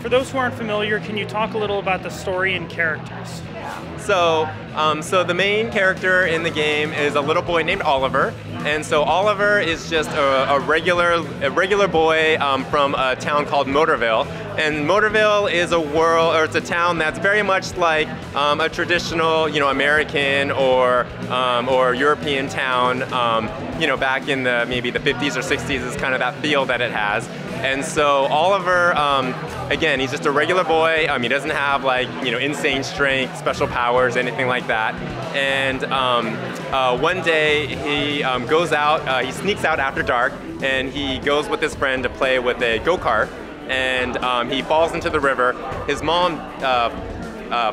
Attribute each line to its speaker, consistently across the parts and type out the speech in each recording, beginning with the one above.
Speaker 1: For those who aren't familiar, can you talk a little about the story and characters?
Speaker 2: So the main character in the game is a little boy named Oliver, and so Oliver is just a regular boy from a town called Motorville, and Motorville is it's a town that's very much like a traditional, American or European town, back in maybe the 50s or 60s is kind of that feel that it has. And so Oliver, again, he's just a regular boy. He doesn't have insane strength, special powers, anything like that. And one day he goes out, he sneaks out after dark, and he goes with his friend to play with a go-kart. And he falls into the river. His mom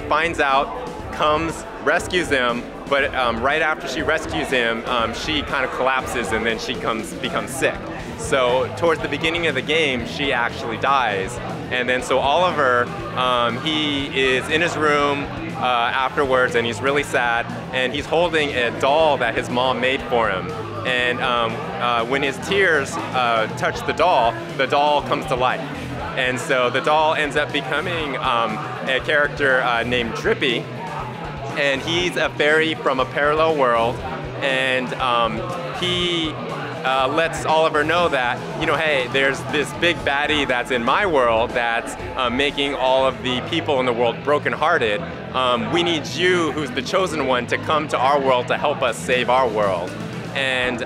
Speaker 2: finds out, comes, rescues him, but right after she rescues him, she kind of collapses and then she becomes sick. So towards the beginning of the game, she actually dies. And then so Oliver, he is in his room afterwards, and he's really sad, and he's holding a doll that his mom made for him. And when his tears touch the doll comes to life. And so the doll ends up becoming a character named Drippy, and he's a fairy from a parallel world, and he lets Oliver know that, hey, there's this big baddie that's in my world that's making all of the people in the world brokenhearted. We need you, who's the chosen one, to come to our world to help us save our world. And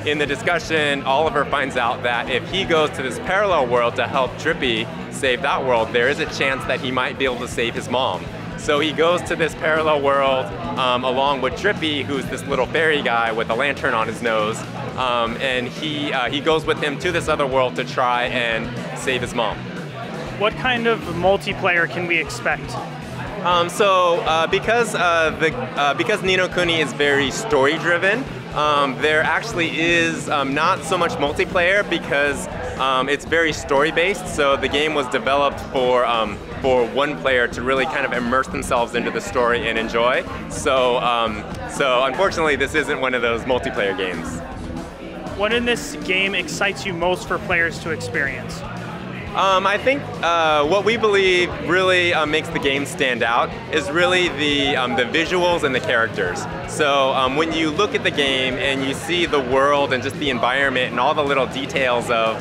Speaker 2: in the discussion, Oliver finds out that if he goes to this parallel world to help Drippy save that world, there is a chance that he might be able to save his mom. So he goes to this parallel world along with Drippy, who's this little fairy guy with a lantern on his nose, and he goes with him to this other world to try and save his mom.
Speaker 1: What kind of multiplayer can we expect?
Speaker 2: Because Ni No Kuni is very story-driven, there actually is not so much multiplayer because it's very story-based. So the game was developed for one player to really kind of immerse themselves into the story and enjoy. So unfortunately, this isn't one of those multiplayer games.
Speaker 1: What in this game excites you most for players to experience?
Speaker 2: I think what we believe really makes the game stand out is really the visuals and the characters. So when you look at the game and you see the world and just the environment and all the little details of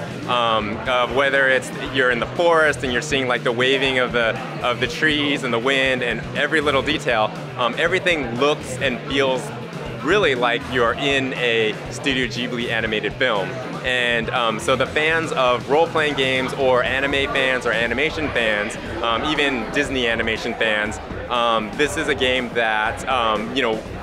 Speaker 2: whether it's you're in the forest and you're seeing like the waving of the trees and the wind and every little detail, everything looks and feels really like you're in a Studio Ghibli animated film. And so the fans of role-playing games or anime fans or animation fans, even Disney animation fans, this is a game that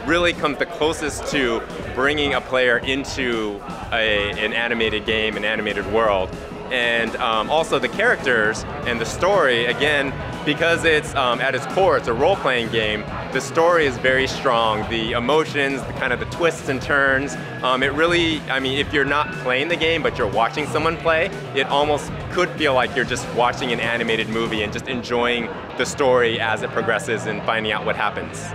Speaker 2: really comes the closest to bringing a player into an animated game, an animated world. And also the characters and the story, again, because it's at its core, it's a role-playing game, the story is very strong. The emotions, the twists and turns, it really, if you're not playing the game but you're watching someone play, it almost could feel like you're just watching an animated movie and just enjoying the story as it progresses and finding out what happens.